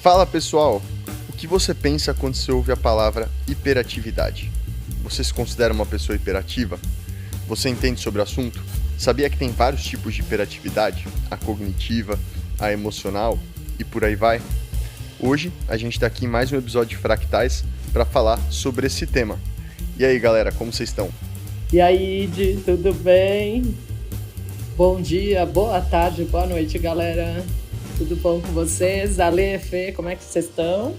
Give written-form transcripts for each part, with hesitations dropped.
Fala pessoal, o que você pensa quando você ouve a palavra hiperatividade? Você se considera uma pessoa hiperativa? Você entende sobre o assunto? Sabia que tem vários tipos de hiperatividade? A cognitiva, a emocional e por aí vai? Hoje a gente está aqui em mais um episódio de Fractais para falar sobre esse tema. E aí galera, como vocês estão? E aí, Idi, tudo bem? Bom dia, boa tarde, boa noite, galera. Tudo bom com vocês? Ale, Fê, como é que vocês estão?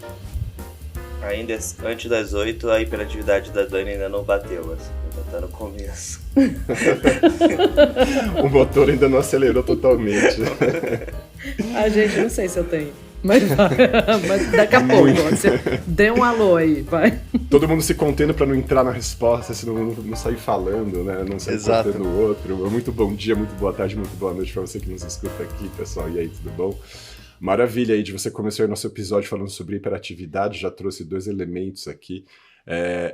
Ainda antes das 8, a hiperatividade da Dani ainda não bateu, assim, ainda tá no começo. O motor ainda não acelerou totalmente. Gente, não sei se eu tenho. Mas daqui a pouco, você dê um alô aí, vai. Todo mundo se contendo pra não entrar na resposta, senão não sair falando, né? Não sair cortando o outro. Muito bom dia, muito boa tarde, muito boa noite pra você que nos escuta aqui, pessoal. E aí, tudo bom? Maravilha, Id, você começou aí nosso episódio falando sobre hiperatividade, já trouxe 2 elementos aqui.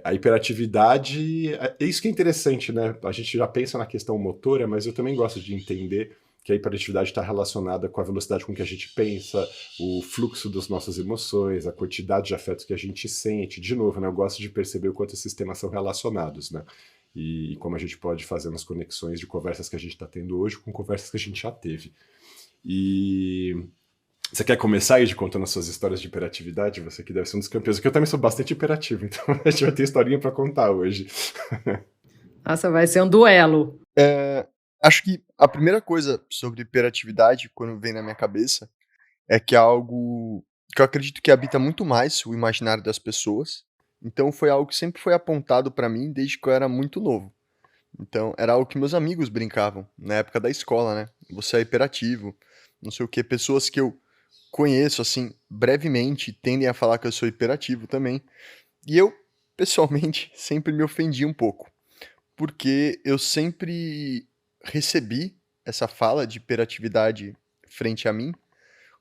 A hiperatividade, é isso que é interessante, né? A gente já pensa na questão motora, mas eu também gosto de entender que a hiperatividade está relacionada com a velocidade com que a gente pensa, o fluxo das nossas emoções, a quantidade de afetos que a gente sente. De novo, né, eu gosto de perceber o quanto esses temas são relacionados, né? E como a gente pode fazer as conexões de conversas que a gente está tendo hoje com conversas que a gente já teve. E você quer começar aí de contando as suas histórias de hiperatividade? Você que deve ser um dos campeões, porque eu também sou bastante hiperativo, então a gente vai ter historinha para contar hoje. Nossa, vai ser um duelo. Acho que a primeira coisa sobre hiperatividade, quando vem na minha cabeça, é que é algo que eu acredito que habita muito mais o imaginário das pessoas. Então foi algo que sempre foi apontado pra mim desde que eu era muito novo. Então era algo que meus amigos brincavam na época da escola, né? Você é hiperativo, não sei o que. Pessoas que eu conheço, assim, brevemente, tendem a falar que eu sou hiperativo também. E eu, pessoalmente, sempre me ofendi um pouco. Porque eu sempre recebi essa fala de hiperatividade frente a mim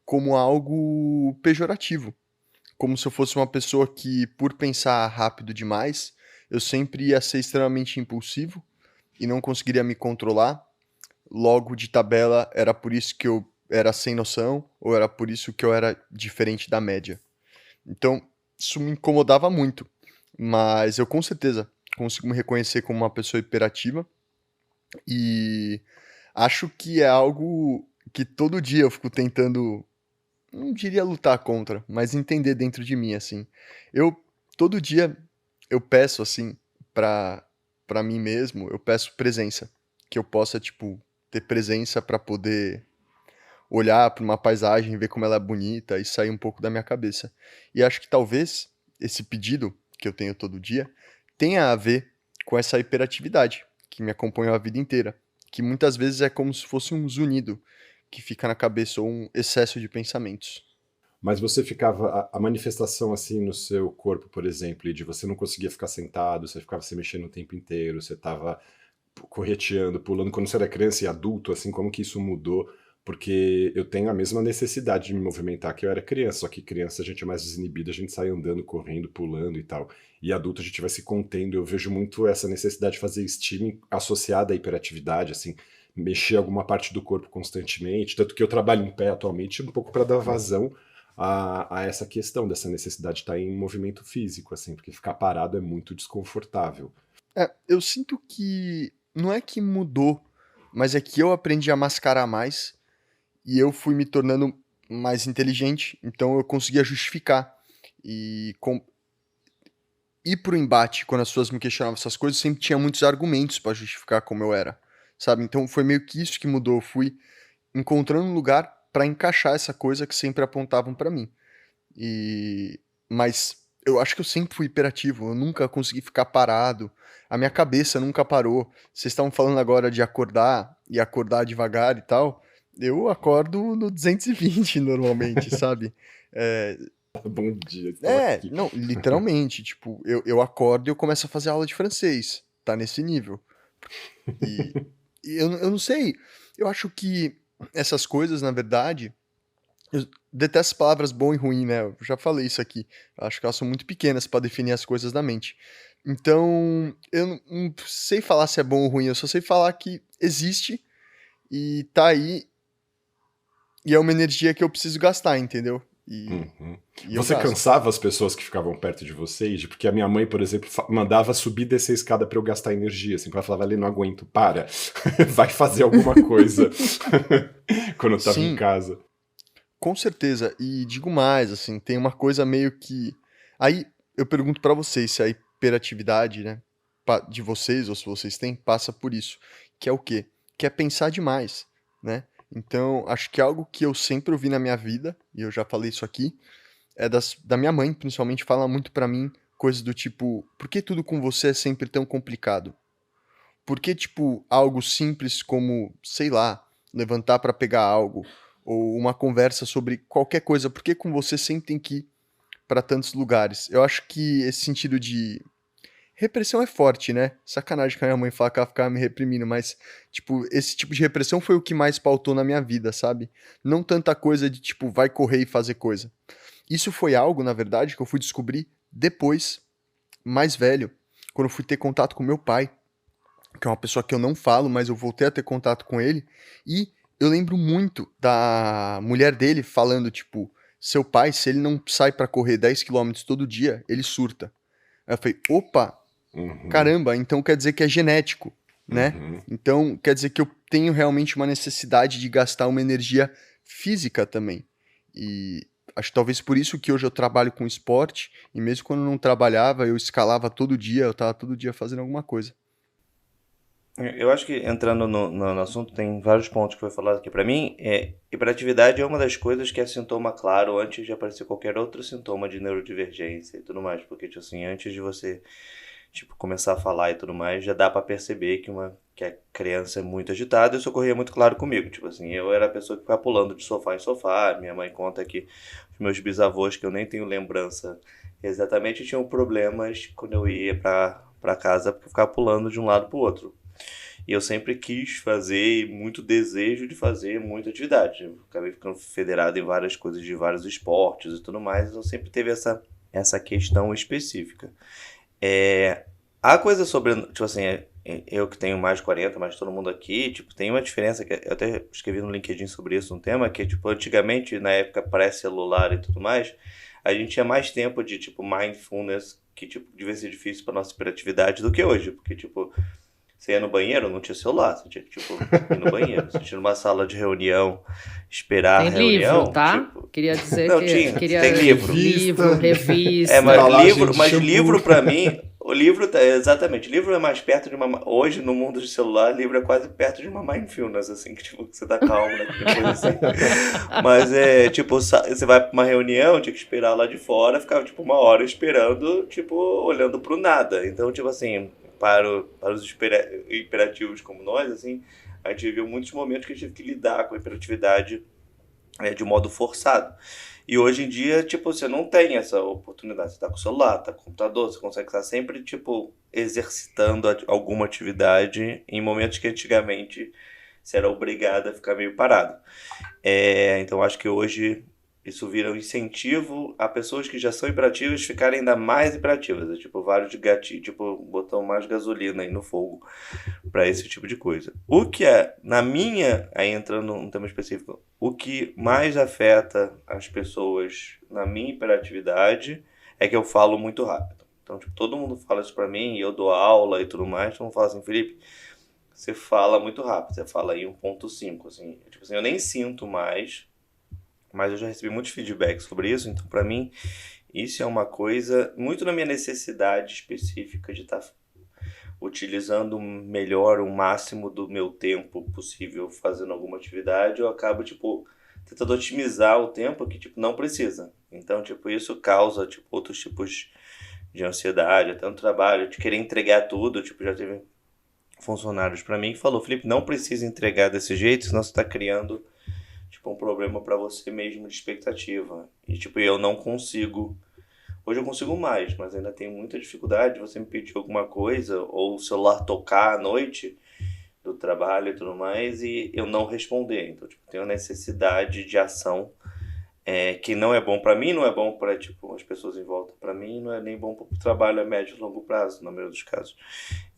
como algo pejorativo, como se eu fosse uma pessoa que, por pensar rápido demais, eu sempre ia ser extremamente impulsivo e não conseguiria me controlar. Logo, de tabela, era por isso que eu era sem noção, ou era por isso que eu era diferente da média. Então, isso me incomodava muito, mas eu com certeza consigo me reconhecer como uma pessoa hiperativa e acho que é algo que todo dia eu fico tentando, não diria lutar contra, mas entender dentro de mim, assim. Eu, todo dia, eu peço, assim, pra mim mesmo, eu peço presença. Que eu possa, tipo, ter presença pra poder olhar pra uma paisagem, ver como ela é bonita e sair um pouco da minha cabeça. E acho que talvez esse pedido que eu tenho todo dia tenha a ver com essa hiperatividade que me acompanhou a vida inteira. Que muitas vezes é como se fosse um zunido que fica na cabeça ou um excesso de pensamentos. Mas você ficava, a manifestação assim no seu corpo, por exemplo, de você não conseguia ficar sentado, você ficava se mexendo o tempo inteiro, você estava correteando, pulando quando você era criança e adulto, assim, como que isso mudou? Porque eu tenho a mesma necessidade de me movimentar que eu era criança, só que criança a gente é mais desinibida, a gente sai andando, correndo, pulando e tal. E adulto a gente vai se contendo, eu vejo muito essa necessidade de fazer streaming associada à hiperatividade, assim, mexer alguma parte do corpo constantemente, tanto que eu trabalho em pé atualmente um pouco para dar vazão a essa questão dessa necessidade de estar em movimento físico, assim, porque ficar parado é muito desconfortável. Eu sinto que não é que mudou, mas é que eu aprendi a mascarar mais e eu fui me tornando mais inteligente, então eu conseguia justificar e ir pro embate quando as pessoas me questionavam essas coisas, eu sempre tinha muitos argumentos pra justificar como eu era, sabe? Então foi meio que isso que mudou, eu fui encontrando um lugar pra encaixar essa coisa que sempre apontavam pra mim. Mas eu acho que eu sempre fui hiperativo, eu nunca consegui ficar parado, a minha cabeça nunca parou. Vocês estavam falando agora de acordar e acordar devagar e tal. Eu acordo no 220 normalmente, sabe? É, Bom dia, estou aqui. não, literalmente, tipo, eu acordo e eu começo a fazer aula de francês, tá nesse nível. E, eu não sei, eu acho que essas coisas, na verdade, eu detesto as palavras bom e ruim, né? Eu já falei isso aqui. Eu acho que elas são muito pequenas pra definir as coisas da mente. Então, eu não sei falar se é bom ou ruim, eu só sei falar que existe e tá aí e é uma energia que eu preciso gastar, entendeu? E Você cansava as pessoas que ficavam perto de você? Porque a minha mãe, por exemplo, mandava subir e descer a escada pra eu gastar energia. Assim, ela falava, ali, não aguento, para. Vai fazer alguma coisa. Quando eu tava em casa. Com certeza. E digo mais, assim, tem uma coisa meio que... Aí eu pergunto pra vocês se a hiperatividade, né, de vocês, ou se vocês têm, passa por isso. Que é o quê? Que é pensar demais, né? Então, acho que algo que eu sempre ouvi na minha vida, e eu já falei isso aqui, é da minha mãe, principalmente, fala muito pra mim coisas do tipo, por que tudo com você é sempre tão complicado? Por que, tipo, algo simples como, sei lá, levantar pra pegar algo, ou uma conversa sobre qualquer coisa, por que com você sempre tem que ir pra tantos lugares? Eu acho que esse sentido de repressão é forte, né? Sacanagem que a minha mãe fala que ela ficava me reprimindo, mas, tipo, esse tipo de repressão foi o que mais pautou na minha vida, sabe? Não tanta coisa de, tipo, vai correr e fazer coisa. Isso foi algo, na verdade, que eu fui descobrir depois, mais velho, quando eu fui ter contato com meu pai, que é uma pessoa que eu não falo, mas eu voltei a ter contato com ele, e eu lembro muito da mulher dele falando, tipo, seu pai, se ele não sai pra correr 10 quilômetros todo dia, ele surta. Aí eu falei, opa, caramba, então quer dizer que é genético, né? Então quer dizer que eu tenho realmente uma necessidade de gastar uma energia física também. E acho que talvez por isso que hoje eu trabalho com esporte, e mesmo quando eu não trabalhava, eu escalava todo dia, eu tava todo dia fazendo alguma coisa. Eu acho que entrando no assunto, tem vários pontos que foi falado aqui pra mim. Hiperatividade é uma das coisas que é sintoma claro antes de aparecer qualquer outro sintoma de neurodivergência e tudo mais. Porque, tipo assim, antes de você tipo, começar a falar e tudo mais, já dá pra perceber que a criança é muito agitada. Isso ocorria muito claro comigo. Tipo assim, eu era a pessoa que ficava pulando de sofá em sofá. Minha mãe conta que os meus bisavôs, que eu nem tenho lembrança exatamente, tinham problemas quando eu ia pra casa, porque eu ficava pulando de um lado pro outro. E eu sempre quis fazer, muito desejo de fazer muita atividade. Eu acabei ficando federado em várias coisas de vários esportes e tudo mais, então sempre teve essa questão específica. A coisa sobre, tipo assim, eu que tenho mais de 40, mas todo mundo aqui, tipo, tem uma diferença, que eu até escrevi no LinkedIn sobre isso, um tema, que tipo, antigamente, na época pré-celular e tudo mais, a gente tinha mais tempo de, tipo, mindfulness, que, tipo, devia ser difícil pra nossa hiperatividade do que hoje, porque, tipo, você ia no banheiro, não tinha celular, você tinha que, tipo, ir no banheiro. Você tinha numa sala de reunião, esperar a reunião. Livro, tá? Tipo... Queria dizer não, que... tem livro. Livro, revista. Mas livro pra mim... O livro, exatamente, livro é mais perto de uma... Hoje, no mundo de celular, livro é quase perto de uma mindfulness, assim, que tipo, você tá calmo, né? Depois, assim. Mas tipo, você vai pra uma reunião, tinha que esperar lá de fora, ficava, tipo, 1 hora esperando, tipo, olhando pro nada. Então, tipo assim... Para os hiperativos como nós, assim, a gente viveu muitos momentos que a gente teve que lidar com a hiperatividade de modo forçado. E hoje em dia, tipo, você não tem essa oportunidade. Você tá com o celular, tá com o computador, você consegue estar sempre, tipo, exercitando alguma atividade em momentos que antigamente você era obrigado a ficar meio parado. Então, acho que hoje... Isso vira um incentivo a pessoas que já são hiperativas ficarem ainda mais hiperativas. Tipo, vários de gatilho, tipo, botam mais gasolina aí no fogo para esse tipo de coisa. O que na minha, aí entrando num tema específico, o que mais afeta as pessoas na minha hiperatividade é que eu falo muito rápido. Então, tipo, todo mundo fala isso pra mim, e eu dou aula e tudo mais, todo mundo fala assim, Felipe, você fala muito rápido, você fala aí 1.5, assim. Tipo assim, eu nem sinto mais... Mas eu já recebi muitos feedbacks sobre isso, então pra mim isso é uma coisa muito na minha necessidade específica de estar utilizando melhor o máximo do meu tempo possível fazendo alguma atividade. Eu acabo, tipo, tentando otimizar o tempo que, tipo, não precisa. Então, tipo, isso causa, tipo, outros tipos de ansiedade, até no trabalho, de querer entregar tudo. Tipo, já teve funcionários pra mim que falou, Felipe, não precisa entregar desse jeito, senão você tá criando... Tipo, um problema pra você mesmo de expectativa. E, tipo, eu não consigo... Hoje eu consigo mais, mas ainda tenho muita dificuldade de você me pedir alguma coisa, ou o celular tocar à noite do trabalho e tudo mais, e eu não responder. Então, tipo, tenho necessidade de ação que não é bom pra mim, não é bom pra, tipo, as pessoas em volta. Pra mim, não é nem bom pro trabalho a médio e longo prazo, na maioria dos casos.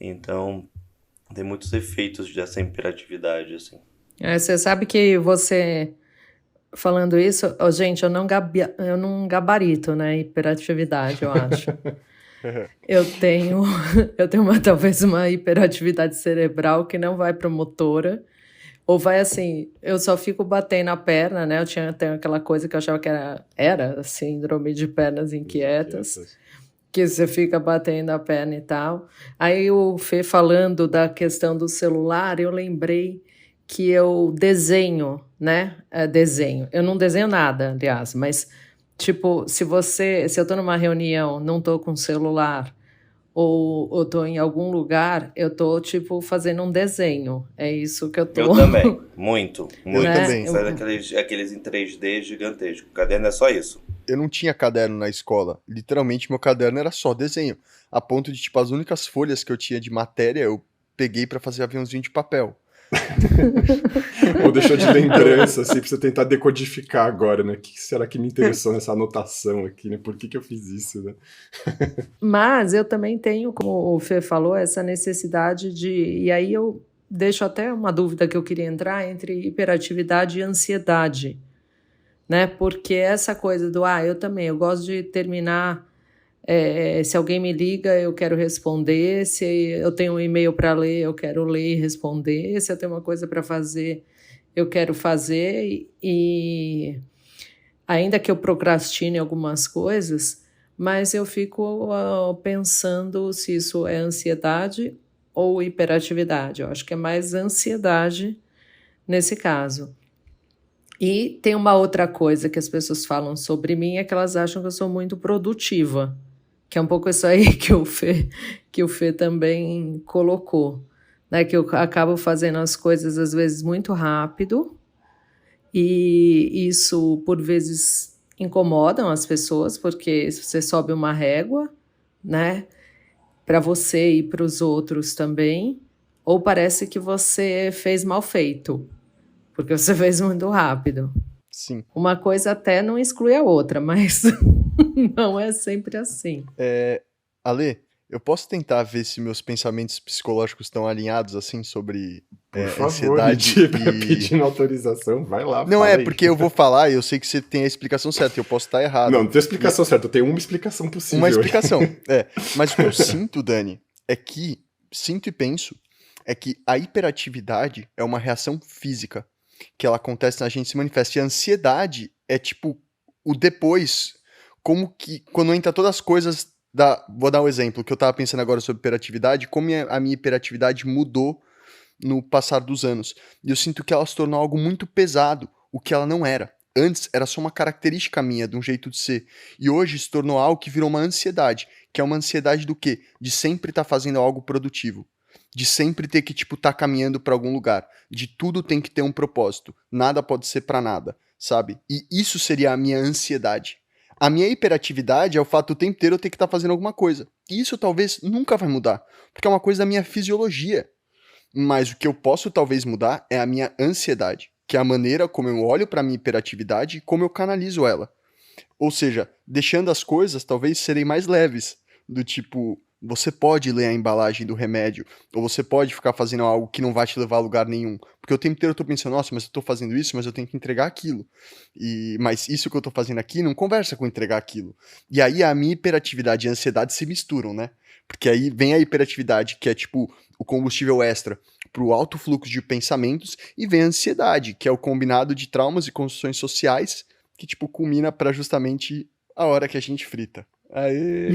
Então, tem muitos efeitos dessa hiperatividade, assim. Você sabe que você falando isso, gente, eu não gabarito, né, hiperatividade, eu acho. Eu tenho talvez uma hiperatividade cerebral que não vai para motora, ou vai assim, eu só fico batendo a perna, né? Tenho aquela coisa que eu achava que era síndrome de pernas inquietas, que você fica batendo a perna e tal. Aí o Fê falando da questão do celular, eu lembrei que eu desenho, né? Desenho. Eu não desenho nada, aliás, mas tipo, se eu tô numa reunião, não tô com celular, ou eu tô em algum lugar, eu tô, tipo, fazendo um desenho. É isso que eu tô... Eu também, muito. Eu também. Faz aqueles em 3D gigantesco. O caderno é só isso. Eu não tinha caderno na escola. Literalmente, meu caderno era só desenho. A ponto de, tipo, as únicas folhas que eu tinha de matéria, eu peguei pra fazer aviãozinho de papel. Ou deixou de lembrança, assim, pra você tentar decodificar agora, né? O que será que me interessou nessa anotação aqui, né? Por que eu fiz isso, né? Mas eu também tenho, como o Fê falou, essa necessidade de... E aí eu deixo até uma dúvida que eu queria entrar entre hiperatividade e ansiedade, né? Porque essa coisa do, eu gosto de terminar... se alguém me liga, eu quero responder. Se eu tenho um e-mail para ler, eu quero ler e responder. Se eu tenho uma coisa para fazer, eu quero fazer. E ainda que eu procrastine algumas coisas, mas eu fico pensando se isso é ansiedade ou hiperatividade. Eu acho que é mais ansiedade nesse caso. E tem uma outra coisa que as pessoas falam sobre mim, é que elas acham que eu sou muito produtiva. Que é um pouco isso aí que o Fê também colocou, né? Que eu acabo fazendo as coisas, às vezes, muito rápido, e isso, por vezes, incomoda as pessoas, porque você sobe uma régua, né? Para você e para os outros também, ou parece que você fez mal feito, porque você fez muito rápido. Sim. Uma coisa até não exclui a outra, mas... Não é sempre assim. Ale, eu posso tentar ver se meus pensamentos psicológicos estão alinhados, assim, sobre Por favor, ansiedade pedindo autorização, vai lá. Não, porque eu vou falar e eu sei que você tem a explicação certa, eu posso estar errado. Não tem explicação certa, eu tenho uma explicação possível. Uma explicação, Mas o que eu sinto, Dani, sinto e penso, é que a hiperatividade é uma reação física, que ela acontece na gente, se manifesta. E a ansiedade é, tipo, o depois... Como que, quando entra todas as coisas vou dar um exemplo, que eu tava pensando agora sobre hiperatividade, como a minha hiperatividade mudou no passar dos anos. E eu sinto que ela se tornou algo muito pesado, o que ela não era. Antes era só uma característica minha, de um jeito de ser. E hoje se tornou algo que virou uma ansiedade. Que é uma ansiedade do quê? De sempre estar fazendo algo produtivo. De sempre ter que, tipo, tá caminhando pra algum lugar. De tudo tem que ter um propósito. Nada pode ser pra nada, sabe? E isso seria a minha ansiedade. A minha hiperatividade é o fato do tempo inteiro eu ter que estar fazendo alguma coisa. E isso talvez nunca vai mudar, porque é uma coisa da minha fisiologia. Mas o que eu posso talvez mudar é a minha ansiedade, que é a maneira como eu olho para a minha hiperatividade e como eu canalizo ela. Ou seja, deixando as coisas talvez serem mais leves, do tipo, você pode ler a embalagem do remédio, ou você pode ficar fazendo algo que não vai te levar a lugar nenhum. Porque o tempo inteiro eu tô pensando, nossa, mas eu tô fazendo isso, mas eu tenho que entregar aquilo. Mas isso que eu tô fazendo aqui não conversa com entregar aquilo. E aí a minha hiperatividade e a ansiedade se misturam, né? Porque aí vem a hiperatividade, que é tipo o combustível extra pro alto fluxo de pensamentos, e vem a ansiedade, que é o combinado de traumas e construções sociais, que tipo culmina para justamente a hora que a gente frita. Aê!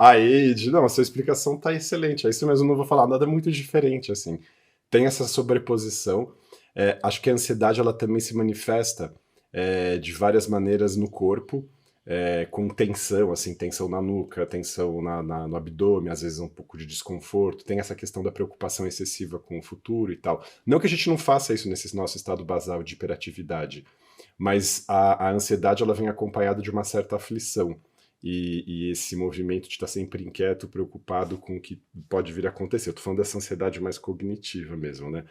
Aí, não, a sua explicação tá excelente. É isso mesmo, eu não vou falar nada muito diferente, assim. Tem essa sobreposição. Acho que a ansiedade, ela também se manifesta de várias maneiras no corpo, com tensão, assim, tensão na nuca, tensão no abdômen, às vezes um pouco de desconforto. Tem essa questão da preocupação excessiva com o futuro e tal. Não que a gente não faça isso nesse nosso estado basal de hiperatividade, mas a ansiedade, ela vem acompanhada de uma certa aflição. E esse movimento de estar sempre inquieto, preocupado com o que pode vir a acontecer. Eu tô falando dessa ansiedade mais cognitiva mesmo, né?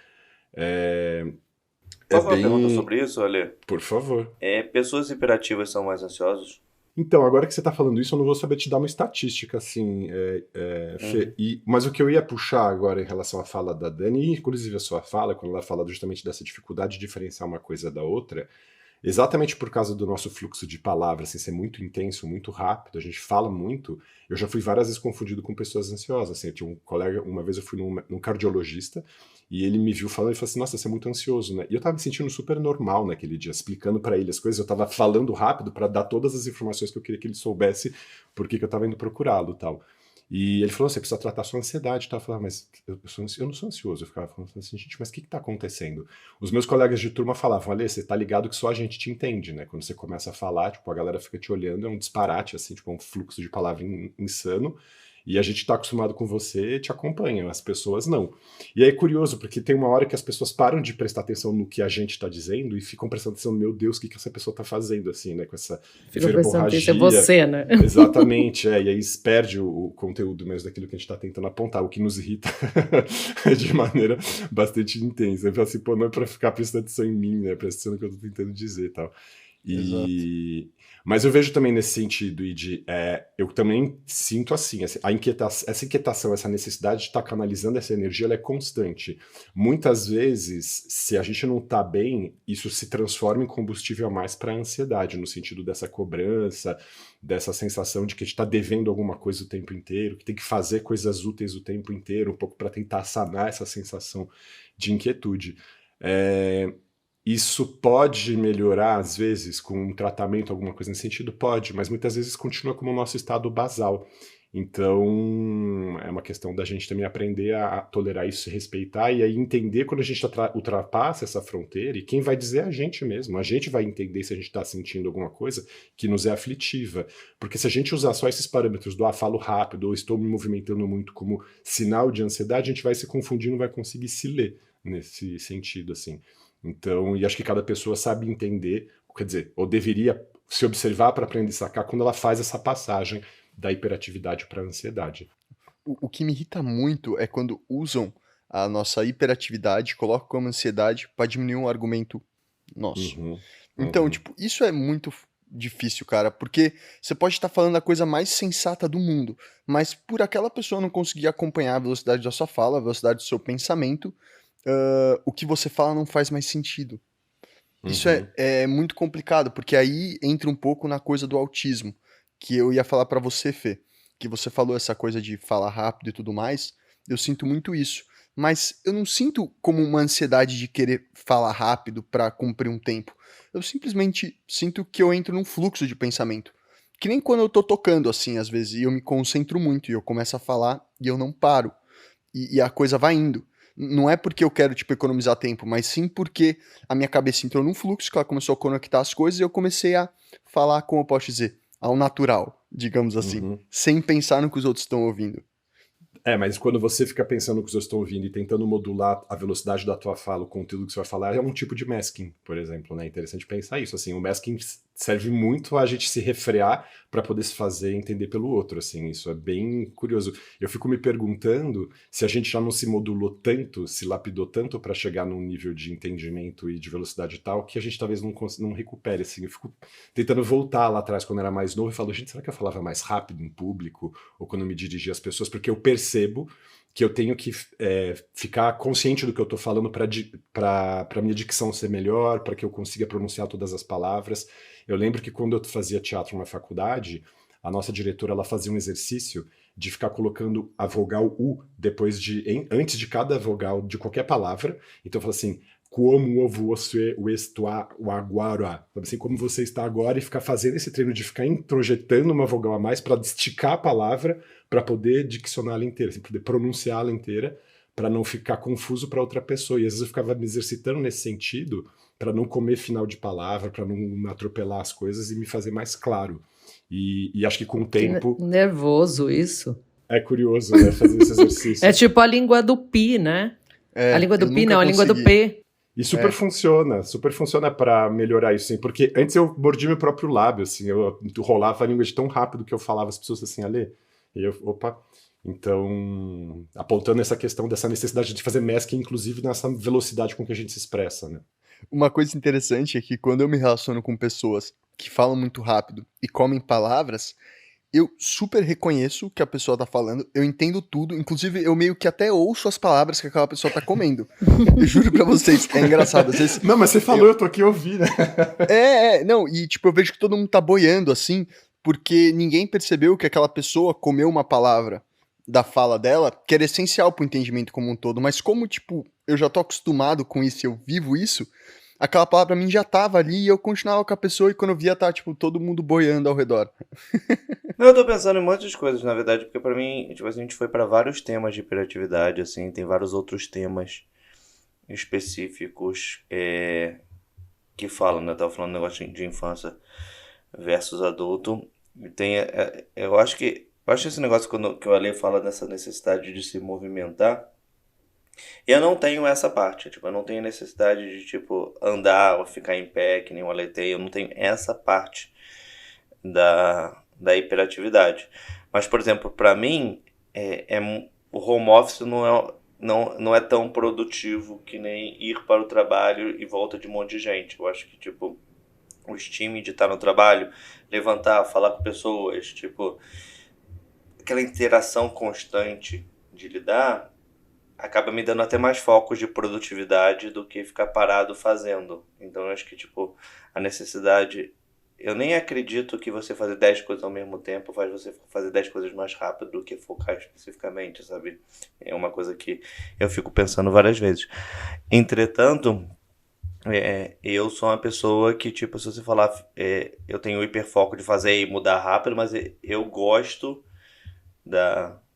Posso fazer uma pergunta sobre isso, Ale? Por favor. Pessoas hiperativas são mais ansiosas? Então, agora que você está falando isso, eu não vou saber te dar uma estatística, assim, Fê. Mas o que eu ia puxar agora em relação à fala da Dani, e inclusive a sua fala, quando ela fala justamente dessa dificuldade de diferenciar uma coisa da outra, exatamente por causa do nosso fluxo de palavras, assim, ser muito intenso, muito rápido, a gente fala muito. Eu já fui várias vezes confundido com pessoas ansiosas. Assim, eu tinha um colega, uma vez eu fui num cardiologista e ele me viu falando e falou assim: Nossa, você é muito ansioso, né? E eu tava me sentindo super normal naquele dia, explicando para ele as coisas. Eu tava falando rápido para dar todas as informações que eu queria que ele soubesse, porque que eu tava indo procurá-lo e tal. E ele falou: Você precisa tratar sua ansiedade. Eu falava: Mas eu não sou ansioso. Eu ficava falando assim: Gente, mas o que tá acontecendo? Os meus colegas de turma falavam: Ale, você tá ligado que só a gente te entende, né? Quando você começa a falar, tipo, a galera fica te olhando, é um disparate, assim, tipo, um fluxo de palavra insano. E a gente tá acostumado com você, te acompanha, as pessoas não. E aí é curioso, porque tem uma hora que as pessoas param de prestar atenção no que a gente tá dizendo e ficam prestando atenção, meu Deus, o que essa pessoa tá fazendo, assim, né? Com essa verborragia. Isso é você, né? Exatamente, e aí perde o conteúdo mesmo daquilo que a gente tá tentando apontar, o que nos irrita de maneira bastante intensa. Eu falo assim, pô, não é pra ficar prestando atenção em mim, né? Prestando no que eu tô tentando dizer e tal. Mas eu vejo também nesse sentido, eu também sinto assim, essa inquietação, essa necessidade de estar canalizando essa energia, ela é constante. Muitas vezes, se a gente não está bem, isso se transforma em combustível a mais para a ansiedade, no sentido dessa cobrança, dessa sensação de que a gente está devendo alguma coisa o tempo inteiro, que tem que fazer coisas úteis o tempo inteiro, um pouco para tentar sanar essa sensação de inquietude. Isso pode melhorar, às vezes, com um tratamento, alguma coisa nesse sentido? Pode, mas muitas vezes continua como o nosso estado basal. Então, é uma questão da gente também aprender a tolerar isso, se respeitar, e aí entender quando a gente ultrapassa essa fronteira, e quem vai dizer é a gente mesmo. A gente vai entender se a gente está sentindo alguma coisa que nos é aflitiva. Porque se a gente usar só esses parâmetros do falo rápido, ou estou me movimentando muito como sinal de ansiedade, a gente vai se confundir, não vai conseguir se ler nesse sentido, assim. Então, e acho que cada pessoa sabe entender, quer dizer, ou deveria se observar para aprender a sacar quando ela faz essa passagem da hiperatividade para a ansiedade. O que me irrita muito é quando usam a nossa hiperatividade, colocam como ansiedade para diminuir um argumento nosso. Então, tipo, isso é muito difícil, cara, porque você pode estar falando a coisa mais sensata do mundo, mas por aquela pessoa não conseguir acompanhar a velocidade da sua fala, a velocidade do seu pensamento, o que você fala não faz mais sentido. Isso é muito complicado, porque aí entra um pouco na coisa do autismo, que eu ia falar pra você, Fê, que você falou essa coisa de falar rápido e tudo mais, eu sinto muito isso, mas eu não sinto como uma ansiedade de querer falar rápido pra cumprir um tempo, eu simplesmente sinto que eu entro num fluxo de pensamento, que nem quando eu tô tocando assim, às vezes, e eu me concentro muito, e eu começo a falar e eu não paro, e a coisa vai indo. Não é porque eu quero, tipo, economizar tempo, mas sim porque a minha cabeça entrou num fluxo, que ela começou a conectar as coisas e eu comecei a falar, como eu posso dizer, ao natural, digamos assim, sem pensar no que os outros estão ouvindo. Mas quando você fica pensando no que os outros estão ouvindo e tentando modular a velocidade da tua fala, o conteúdo que você vai falar, é um tipo de masking, por exemplo, né? É interessante pensar isso, assim, o masking serve muito a gente se refrear para poder se fazer entender pelo outro, assim, isso é bem curioso. Eu fico me perguntando se a gente já não se modulou tanto, se lapidou tanto para chegar num nível de entendimento e de velocidade tal, que a gente talvez não recupere, assim. Eu fico tentando voltar lá atrás quando eu era mais novo e falo, gente, será que eu falava mais rápido em público ou quando eu me dirigia às pessoas? Porque eu percebo que eu tenho que ficar consciente do que eu estou falando para minha dicção ser melhor, para que eu consiga pronunciar todas as palavras. Eu lembro que quando eu fazia teatro na faculdade, a nossa diretora ela fazia um exercício de ficar colocando a vogal U antes de cada vogal de qualquer palavra. Então eu falo assim, como você está agora, assim, como você está agora, e ficar fazendo esse treino de ficar introjetando uma vogal a mais para esticar a palavra, para poder diccioná-la inteira, assim, poder pronunciá-la inteira, para não ficar confuso para outra pessoa. E às vezes eu ficava me exercitando nesse sentido, para não comer final de palavra, para não atropelar as coisas e me fazer mais claro. E acho que com o tempo... Que nervoso isso. É curioso, né, fazer esse exercício. É tipo a língua do pi, né? A língua do pi não, a língua do P. E super funciona para melhorar isso, assim, porque antes eu mordi meu próprio lábio, assim, eu rolava a língua de tão rápido que eu falava as pessoas assim, Alê, e eu, opa... Então, apontando essa questão dessa necessidade de fazer masking, inclusive nessa velocidade com que a gente se expressa, né? Uma coisa interessante é que quando eu me relaciono com pessoas que falam muito rápido e comem palavras, eu super reconheço o que a pessoa tá falando, eu entendo tudo, inclusive eu meio que até ouço as palavras que aquela pessoa tá comendo. Eu juro pra vocês, é engraçado. Às vezes, Não, mas você falou, eu tô aqui ouvindo, né? não, e tipo, eu vejo que todo mundo tá boiando assim, porque ninguém percebeu que aquela pessoa comeu uma palavra da fala dela, que era essencial pro entendimento como um todo, mas como, tipo, eu já tô acostumado com isso, eu vivo isso, aquela palavra pra mim já tava ali e eu continuava com a pessoa e quando eu via, tá, tipo, todo mundo boiando ao redor. Não, eu tô pensando em muitas coisas, na verdade, porque pra mim, tipo assim, a gente foi pra vários temas de hiperatividade, assim, tem vários outros temas específicos que falam, né? Eu tava falando negócio de infância versus adulto. E tem, eu acho que esse negócio que o Ale fala dessa necessidade de se movimentar, eu não tenho essa parte, tipo, eu não tenho necessidade de, tipo, andar ou ficar em pé, que nem o Ale tem, eu não tenho essa parte da hiperatividade. Mas, por exemplo, pra mim, o home office não é tão produtivo que nem ir para o trabalho e volta de um monte de gente. Eu acho que, tipo, o estímulo de estar no trabalho, levantar, falar com pessoas, tipo, aquela interação constante de lidar, acaba me dando até mais focos de produtividade do que ficar parado fazendo. Então eu acho que, tipo, a necessidade... Eu nem acredito que você fazer 10 coisas ao mesmo tempo faz você fazer 10 coisas mais rápido do que focar especificamente, sabe? É uma coisa que eu fico pensando várias vezes. Entretanto, eu sou uma pessoa que, tipo, se você falar, eu tenho o hiperfoco de fazer e mudar rápido, mas eu gosto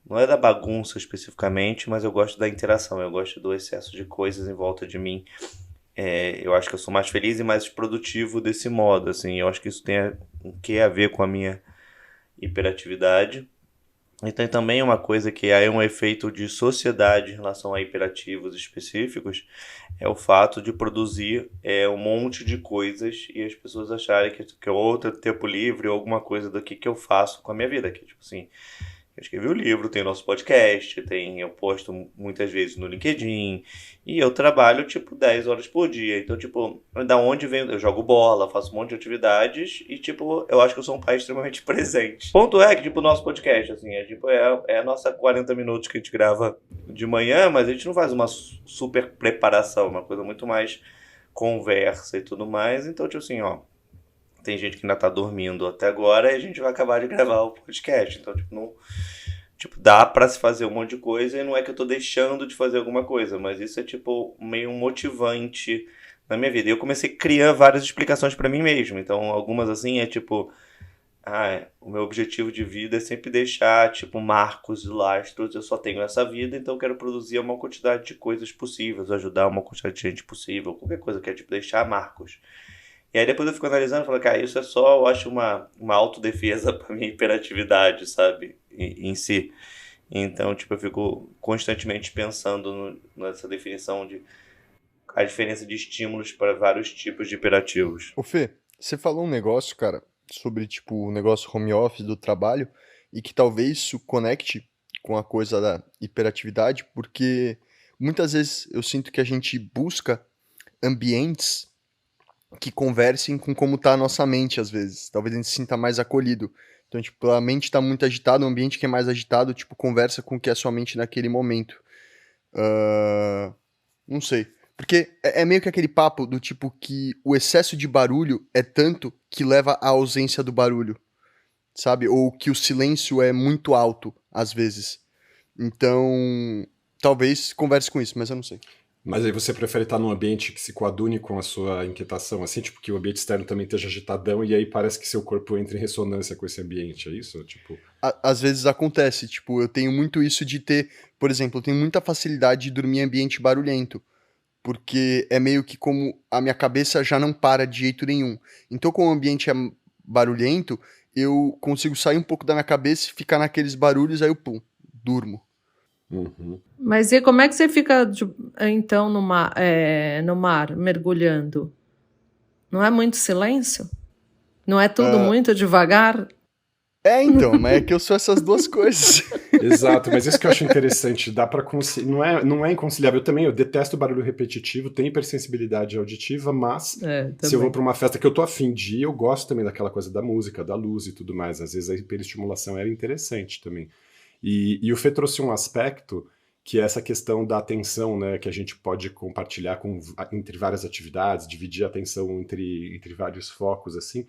não é da bagunça especificamente, mas eu gosto da interação, eu gosto do excesso de coisas em volta de mim. Eu acho que eu sou mais feliz e mais produtivo desse modo, assim, eu acho que isso tem a ver com a minha hiperatividade. E tem também uma coisa que é um efeito de sociedade em relação a hiperativos específicos, é o fato de produzir um monte de coisas e as pessoas acharem que é outro tempo livre ou alguma coisa do que eu faço com a minha vida, que tipo assim... Eu escrevi o livro, tem o nosso podcast, eu posto muitas vezes no LinkedIn e eu trabalho, tipo, 10 horas por dia. Então, tipo, da onde vem... Eu jogo bola, faço um monte de atividades e, tipo, eu acho que eu sou um pai extremamente presente. Ponto é que, tipo, o nosso podcast, assim, é a nossa 40 minutos que a gente grava de manhã, mas a gente não faz uma super preparação, uma coisa muito mais conversa e tudo mais. Então, tipo assim, ó... Tem gente que ainda tá dormindo até agora e a gente vai acabar de gravar o podcast. Então, tipo, não, tipo, dá pra se fazer um monte de coisa e não é que eu tô deixando de fazer alguma coisa, mas isso é, tipo, meio motivante na minha vida. E eu comecei a criar várias explicações pra mim mesmo. Então, algumas, assim, é tipo... o meu objetivo de vida é sempre deixar, tipo, marcos e lastros. Eu só tenho essa vida, então eu quero produzir uma quantidade de coisas possíveis, ajudar uma quantidade de gente possível, qualquer coisa que é, tipo, deixar marcos. E aí depois eu fico analisando e falo, cara, isso é só, eu acho, uma autodefesa pra minha hiperatividade, sabe? Em si. Então, tipo, eu fico constantemente pensando nessa definição de a diferença de estímulos para vários tipos de hiperativos. Ô Fê, você falou um negócio, cara, sobre, tipo, o negócio home office do trabalho e que talvez isso conecte com a coisa da hiperatividade, porque muitas vezes eu sinto que a gente busca ambientes que conversem com como tá a nossa mente, às vezes. Talvez a gente se sinta mais acolhido. Então, tipo, a mente tá muito agitada, o ambiente que é mais agitado, tipo, conversa com o que é a sua mente naquele momento. Não sei. Porque é meio que aquele papo do tipo que o excesso de barulho é tanto que leva à ausência do barulho, sabe? Ou que o silêncio é muito alto, às vezes. Então, talvez converse com isso, mas eu não sei. Mas aí você prefere estar num ambiente que se coadune com a sua inquietação, assim, tipo, que o ambiente externo também esteja agitadão e aí parece que seu corpo entra em ressonância com esse ambiente, é isso? Tipo... Às vezes acontece, tipo, eu tenho muito isso de ter, por exemplo, eu tenho muita facilidade de dormir em ambiente barulhento, porque é meio que como a minha cabeça já não para de jeito nenhum. Então, como o ambiente é barulhento, eu consigo sair um pouco da minha cabeça e ficar naqueles barulhos, aí eu, pum, durmo. Uhum. Mas e como é que você fica, então, no mar, mergulhando? Não é muito silêncio? Não é tudo muito devagar? Então, mas é que eu sou essas duas coisas. Exato, mas isso que eu acho interessante, dá para não é inconciliável. Eu detesto barulho repetitivo, tenho hipersensibilidade auditiva, mas se eu vou para uma festa que eu tô afim de ir, eu gosto também daquela coisa da música, da luz e tudo mais. Às vezes a hiperestimulação era interessante também. E o Fê trouxe um aspecto que é essa questão da atenção, né, que a gente pode compartilhar entre várias atividades, dividir a atenção entre vários focos, assim.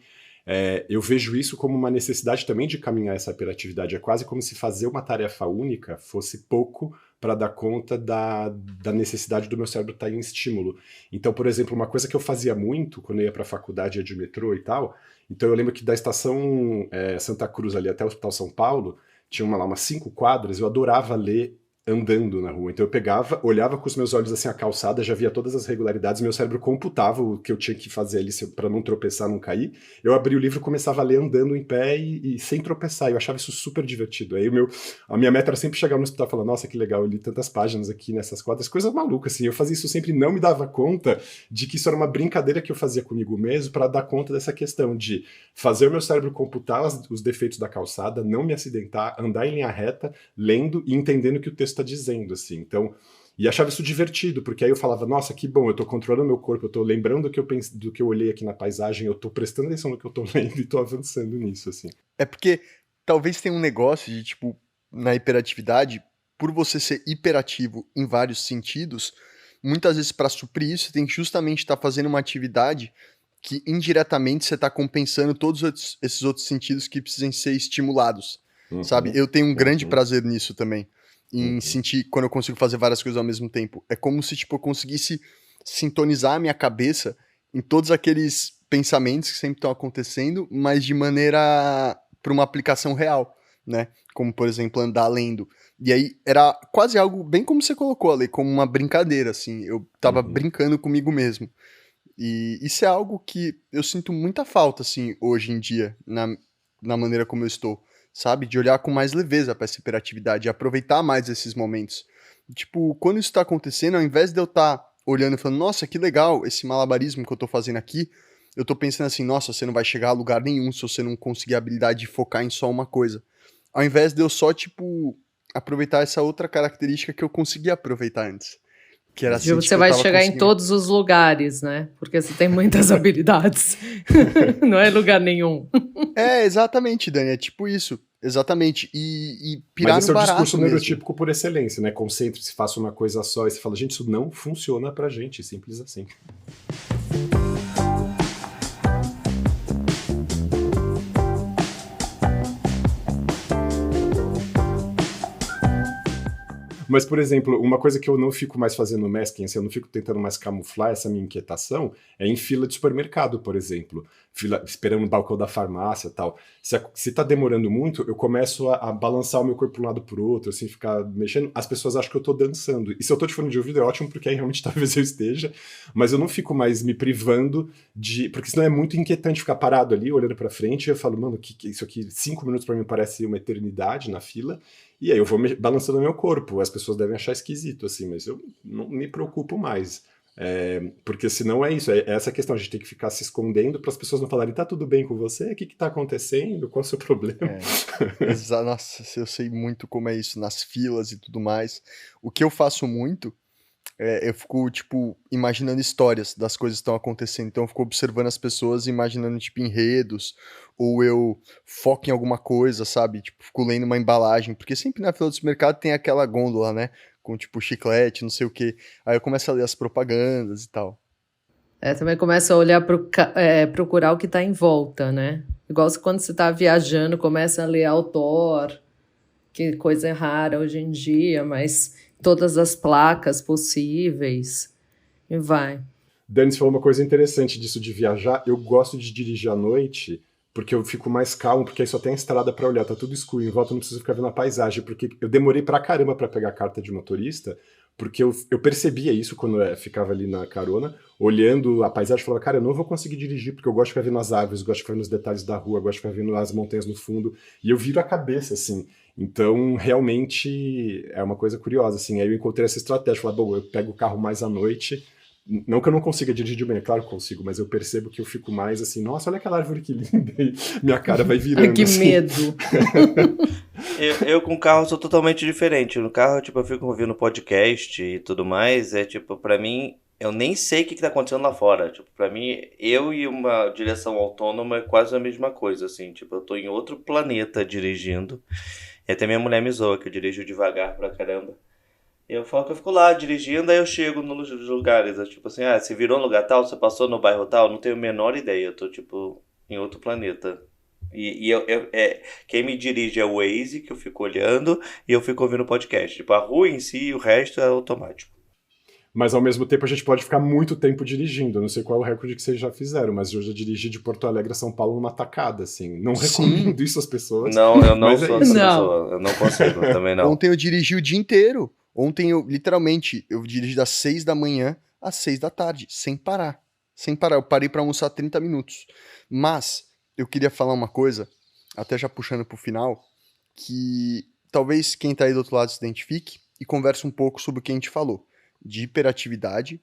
Eu vejo isso como uma necessidade também de caminhar essa hiperatividade. É quase como se fazer uma tarefa única fosse pouco para dar conta da necessidade do meu cérebro estar em estímulo. Então, por exemplo, uma coisa que eu fazia muito quando eu ia para a faculdade, ia de metrô e tal, então eu lembro que da estação Santa Cruz ali até o Hospital São Paulo, tinha lá umas 5 quadras, eu adorava ler andando na rua. Então eu pegava, olhava com os meus olhos assim a calçada, já via todas as regularidades, meu cérebro computava o que eu tinha que fazer ali para não tropeçar, não cair. Eu abria o livro e começava a ler andando em pé e sem tropeçar. Eu achava isso super divertido. Aí a minha meta era sempre chegar no hospital e falar, nossa, que legal, eu li tantas páginas aqui nessas quadras, coisas malucas, assim. Eu fazia isso sempre e não me dava conta de que isso era uma brincadeira que eu fazia comigo mesmo para dar conta dessa questão de fazer o meu cérebro computar os defeitos da calçada, não me acidentar, andar em linha reta, lendo e entendendo o que o texto está dizendo, assim. Então, e achava isso divertido, porque aí eu falava, nossa, que bom, eu tô controlando meu corpo, eu tô lembrando do que eu olhei aqui na paisagem, eu tô prestando atenção no que eu tô lendo e tô avançando nisso, assim. É porque talvez tenha um negócio de, tipo, na hiperatividade, por você ser hiperativo em vários sentidos, muitas vezes para suprir isso, você tem que justamente estar fazendo uma atividade que indiretamente você tá compensando todos esses outros sentidos que precisam ser estimulados, sabe? Eu tenho um grande prazer nisso também. Em sentir quando eu consigo fazer várias coisas ao mesmo tempo. É como se, tipo, eu conseguisse sintonizar a minha cabeça em todos aqueles pensamentos que sempre estão acontecendo, mas de maneira para uma aplicação real, né? Como, por exemplo, andar lendo. E aí era quase algo, bem como você colocou ali, como uma brincadeira, assim. Eu tava brincando comigo mesmo. E isso é algo que eu sinto muita falta, assim, hoje em dia, na maneira como eu estou. Sabe? De olhar com mais leveza pra essa hiperatividade e aproveitar mais esses momentos. Tipo, quando isso tá acontecendo, ao invés de eu estar olhando e falando, nossa, que legal esse malabarismo que eu tô fazendo aqui, eu tô pensando assim, nossa, você não vai chegar a lugar nenhum se você não conseguir a habilidade de focar em só uma coisa. Ao invés de eu só, tipo, aproveitar essa outra característica que eu conseguia aproveitar antes. Que era assim, você vai chegar em todos os lugares, né? Porque você tem muitas habilidades. Não é lugar nenhum. Exatamente, Dani. É tipo isso. Exatamente. E pirar Mas esse no barato é o discurso mesmo. neurotípico por excelência, né? Concentre-se, faça uma coisa só. E você fala, gente, isso não funciona pra gente. Simples assim. Mas, por exemplo, uma coisa que eu não fico mais fazendo masking, assim, eu não fico tentando mais camuflar essa minha inquietação, é em fila de supermercado, por exemplo. Fila, esperando no balcão da farmácia e tal. Se tá demorando muito, eu começo a balançar o meu corpo de um lado pro outro, assim, ficar mexendo. As pessoas acham que eu tô dançando. E se eu tô de fone de ouvido é ótimo, porque aí realmente talvez eu esteja. Mas eu não fico mais me privando de... Porque senão é muito inquietante ficar parado ali, olhando pra frente, e eu falo, mano, que isso aqui, 5 minutos pra mim parece uma eternidade na fila. E aí eu vou balançando meu corpo. As pessoas devem achar esquisito, assim, mas eu não me preocupo mais. Porque senão é isso, é essa questão, a gente tem que ficar se escondendo para as pessoas não falarem, tá tudo bem com você? O que tá acontecendo? Qual é o seu problema? Nossa, eu sei muito como é isso, nas filas e tudo mais. O que eu faço muito, eu fico, tipo, imaginando histórias das coisas que estão acontecendo. Então eu fico observando as pessoas, imaginando, tipo, enredos, ou eu foco em alguma coisa, sabe? Tipo, fico lendo uma embalagem, porque sempre na fila do supermercado tem aquela gôndola, né? Com, tipo, chiclete, não sei o quê. Aí eu começo a ler as propagandas e tal. Também começa a olhar, procurar o que está em volta, né? Igual quando você está viajando, começa a ler outdoor, que coisa rara hoje em dia, mas todas as placas possíveis, e vai. Dani, você falou uma coisa interessante disso de viajar. Eu gosto de dirigir à noite, porque eu fico mais calmo, porque aí só tem a estrada pra olhar, tá tudo escuro, em volta eu não preciso ficar vendo a paisagem, porque eu demorei pra caramba pra pegar a carta de motorista, porque eu percebia isso quando eu ficava ali na carona, olhando a paisagem, falava, cara, eu não vou conseguir dirigir, porque eu gosto de ficar vendo as árvores, gosto de ficar vendo os detalhes da rua, gosto de ficar vendo as montanhas no fundo, e eu viro a cabeça, assim. Então, realmente, é uma coisa curiosa, assim. Aí eu encontrei essa estratégia, falei, bom, eu pego o carro mais à noite, Não que eu não consiga dirigir bem, é claro que consigo, mas eu percebo que eu fico mais assim, nossa, olha aquela árvore que linda, e minha cara vai virando. Ai, que assim. medo. Eu com carro sou totalmente diferente. No carro, tipo, eu fico ouvindo podcast e tudo mais. É tipo, pra mim, eu nem sei o que tá acontecendo lá fora. Tipo, pra mim, eu e uma direção autônoma é quase a mesma coisa, assim. Tipo, eu tô em outro planeta dirigindo. E até minha mulher me zoa, que eu dirijo devagar pra caramba. Eu falo que eu fico lá dirigindo, aí eu chego nos lugares. Tipo assim, você virou no lugar tal, você passou no bairro tal, não tenho a menor ideia. Eu tô, tipo, em outro planeta. Quem me dirige é o Waze, que eu fico olhando, e eu fico ouvindo podcast. Tipo, a rua em si, o resto é automático. Mas ao mesmo tempo a gente pode ficar muito tempo dirigindo. Eu não sei qual é o recorde que vocês já fizeram, mas eu já dirigi de Porto Alegre a São Paulo numa tacada, assim. Não recomendo isso às pessoas. Não, eu não sou isso. essa pessoa. Eu não consigo, também não. Ontem eu dirigi o dia inteiro. Ontem eu, literalmente, eu dirigi das 6 da manhã às 6 da tarde, sem parar. Sem parar. Eu parei pra almoçar 30 minutos. Mas eu queria falar uma coisa, até já puxando pro final, que talvez quem tá aí do outro lado se identifique e converse um pouco sobre o que a gente falou. De hiperatividade,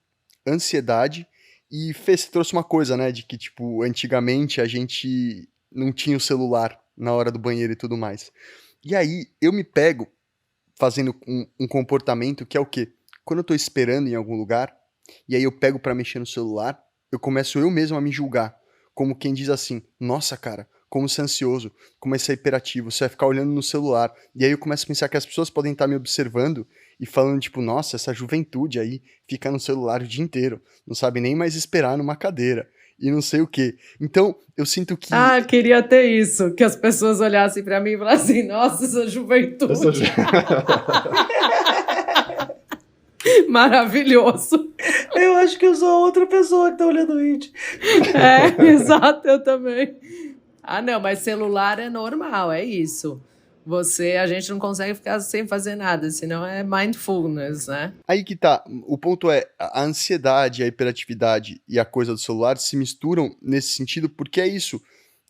ansiedade e Fê, você trouxe uma coisa, né, de que, tipo, antigamente a gente não tinha o celular na hora do banheiro e tudo mais. E aí, eu me pego fazendo um comportamento que é o quê? Quando eu tô esperando em algum lugar, e aí eu pego pra mexer no celular, eu começo eu mesmo a me julgar, como quem diz assim, nossa, cara, como você é ansioso, como você é hiperativo, você vai ficar olhando no celular. E aí eu começo a pensar que as pessoas podem estar me observando e falando, tipo, nossa, essa juventude aí fica no celular o dia inteiro, não sabe nem mais esperar numa cadeira, e não sei o quê. Então, eu sinto que... Ah, queria ter isso, que as pessoas olhassem pra mim e falassem, nossa, essa juventude. Maravilhoso. Eu acho que eu sou a outra pessoa que tá olhando o It. É, exato, eu também. Ah, não, mas celular é normal, é isso. A gente não consegue ficar sem fazer nada, senão é mindfulness, né? Aí que tá, o ponto é, a ansiedade, a hiperatividade e a coisa do celular se misturam nesse sentido, porque é isso,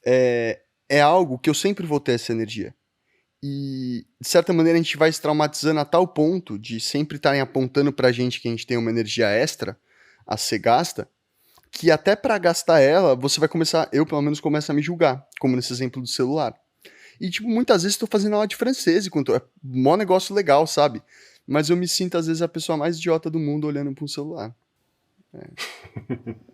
é algo que eu sempre vou ter essa energia. E, de certa maneira, a gente vai se traumatizando a tal ponto de sempre estarem apontando pra gente que a gente tem uma energia extra a ser gasta, que até pra gastar ela, você vai começar, eu pelo menos começo a me julgar, como nesse exemplo do celular. E, tipo, muitas vezes tô fazendo aula de francês, enquanto é mó negócio legal, sabe? Mas eu me sinto, às vezes, a pessoa mais idiota do mundo olhando para um celular.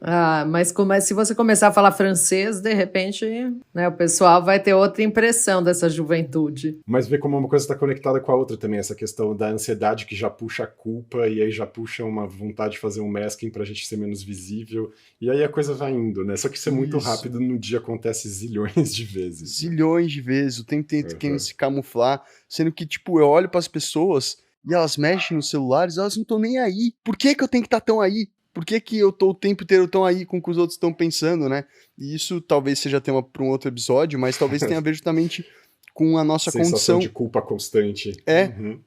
Ah, mas se você começar a falar francês, de repente, né, o pessoal vai ter outra impressão dessa juventude. Mas vê como uma coisa está conectada com a outra também, essa questão da ansiedade que já puxa a culpa e aí já puxa uma vontade de fazer um masking pra gente ser menos visível, e aí a coisa vai indo, né? Só que isso é muito rápido, no dia acontece zilhões de vezes. Zilhões de vezes, o tempo inteiro querendo se camuflar, sendo que, tipo, eu olho pras pessoas e elas mexem nos celulares, elas não estão nem aí. Por que eu tenho que estar tão aí? Por que eu tô o tempo inteiro tão aí com o que os outros estão pensando, né? E isso talvez seja tema para um outro episódio, mas talvez tenha a ver justamente com a nossa sensação condição de culpa constante.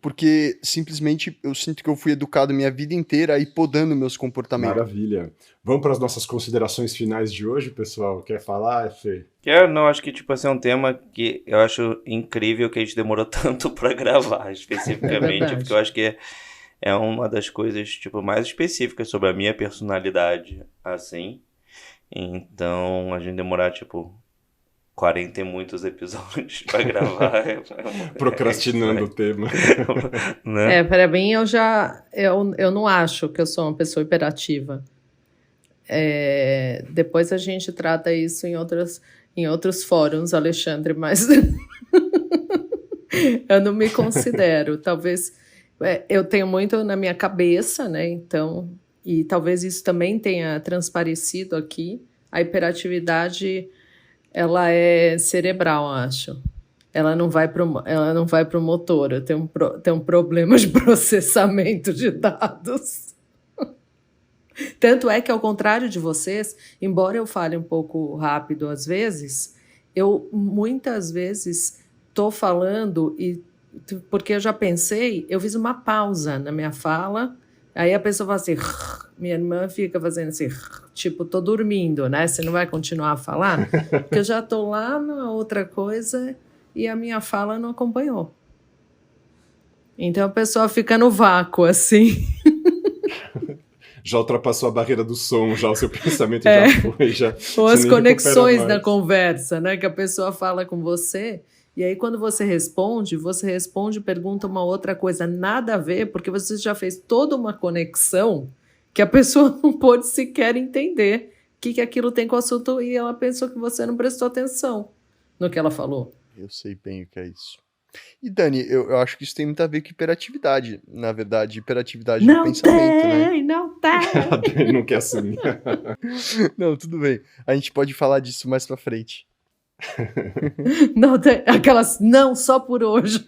Porque simplesmente eu sinto que eu fui educado minha vida inteira aí podando meus comportamentos. Maravilha. Vamos para as nossas considerações finais de hoje, pessoal? Quer falar, Fê? Não, acho que tipo assim, é um tema que eu acho incrível que a gente demorou tanto para gravar, especificamente, porque eu acho que é uma das coisas, tipo, mais específicas sobre a minha personalidade, assim. Então, a gente demorar, tipo, 40 e muitos episódios pra gravar. Procrastinando o tema. Né? Para mim, eu não acho que eu sou uma pessoa hiperativa. Depois a gente trata isso em outros fóruns, Alexandre, mas eu não me considero. Talvez... eu tenho muito na minha cabeça, né? Então, e talvez isso também tenha transparecido aqui. A hiperatividade, ela é cerebral, acho. Ela não vai pro motor. Eu tenho um problema de processamento de dados. Tanto é que, ao contrário de vocês, embora eu fale um pouco rápido às vezes, eu muitas vezes estou falando porque eu já pensei, eu fiz uma pausa na minha fala, aí a pessoa fala assim, minha irmã fica fazendo assim, tipo, tô dormindo, né? Você não vai continuar a falar? Porque eu já tô lá na outra coisa e a minha fala não acompanhou. Então a pessoa fica no vácuo, assim. já ultrapassou a barreira do som, já o seu pensamento já foi, já. Ou as conexões da conversa, né? Que a pessoa fala com você, e aí quando você responde, pergunta uma outra coisa, nada a ver, porque você já fez toda uma conexão que a pessoa não pôde sequer entender o que aquilo tem com o assunto, e ela pensou que você não prestou atenção no que ela falou. Eu sei bem o que é isso. E Dani, eu acho que isso tem muito a ver com hiperatividade. Na verdade, hiperatividade do pensamento, né? Não tem! A Dani não quer assumir. Não, tudo bem. A gente pode falar disso mais pra frente. Não tem, aquelas, não, só por hoje.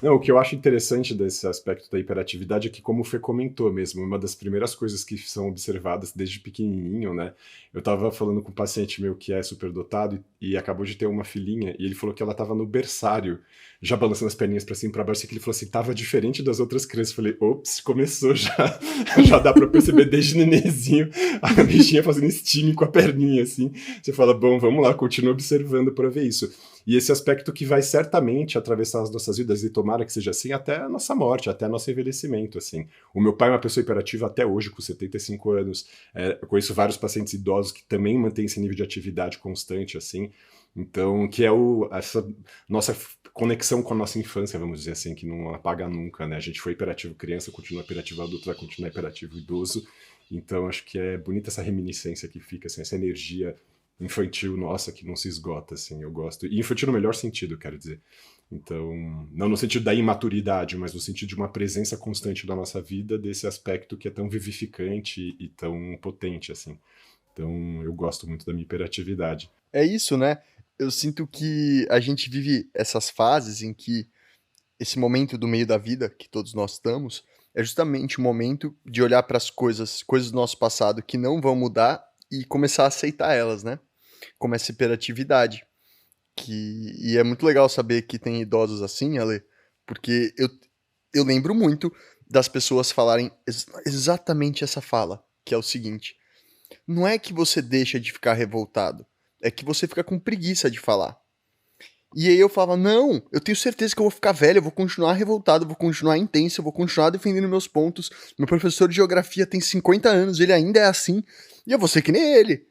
Não, o que eu acho interessante desse aspecto da hiperatividade é que, como o Fê comentou mesmo, uma das primeiras coisas que são observadas desde pequenininho, né? Eu tava falando com um paciente meu que é superdotado e acabou de ter uma filhinha, e ele falou que ela tava no berçário, já balançando as perninhas pra cima e pra baixo, e que ele falou assim, tava diferente das outras crianças. Eu falei, ops, começou já. Já dá pra perceber desde nenenzinho a bichinha fazendo steam com a perninha, assim. Você fala, bom, vamos lá, continua observando pra ver isso. E esse aspecto que vai certamente atravessar as nossas vidas, e tomara que seja assim, até a nossa morte, até nosso envelhecimento, assim. O meu pai é uma pessoa hiperativa até hoje, com 75 anos. Eu conheço vários pacientes idosos que também mantêm esse nível de atividade constante, assim. Então, que é essa nossa conexão com a nossa infância, vamos dizer assim, que não apaga nunca, né? A gente foi hiperativo criança, continua hiperativo adulto, vai continuar hiperativo idoso. Então, acho que é bonita essa reminiscência que fica, assim, essa energia infantil nossa que não se esgota, assim, eu gosto. E infantil no melhor sentido, quero dizer. Então, não no sentido da imaturidade, mas no sentido de uma presença constante da nossa vida, desse aspecto que é tão vivificante e tão potente, assim. Então, eu gosto muito da minha hiperatividade. É isso, né? Eu sinto que a gente vive essas fases em que esse momento do meio da vida, que todos nós estamos, é justamente o momento de olhar para as coisas do nosso passado que não vão mudar e começar a aceitar elas, né? Como essa hiperatividade. E é muito legal saber que tem idosos assim, Ale, porque eu lembro muito das pessoas falarem exatamente essa fala, que é o seguinte: não é que você deixa de ficar revoltado, é que você fica com preguiça de falar. E aí eu falava, não, eu tenho certeza que eu vou ficar velho, eu vou continuar revoltado, eu vou continuar intenso, eu vou continuar defendendo meus pontos. Meu professor de geografia tem 50 anos, ele ainda é assim, e eu vou ser que nem ele.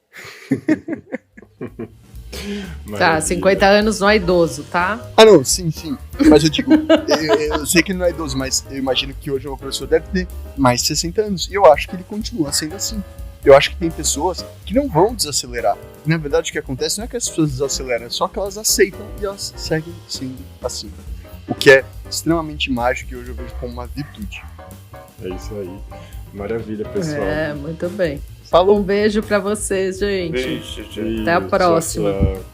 Tá, 50 anos não é idoso, tá? Ah, não, sim. Mas eu digo, eu sei que ele não é idoso, mas eu imagino que hoje o meu professor deve ter mais de 60 anos. E eu acho que ele continua sendo assim. Eu acho que tem pessoas que não vão desacelerar. Na verdade, o que acontece não é que as pessoas desaceleram, é só que elas aceitam e elas seguem sendo assim. O que é extremamente mágico e hoje eu vejo como uma virtude. É isso aí. Maravilha, pessoal. É, muito bem. Falou. Um beijo pra vocês, gente. Beijo, tchau. Até a próxima. Tchau.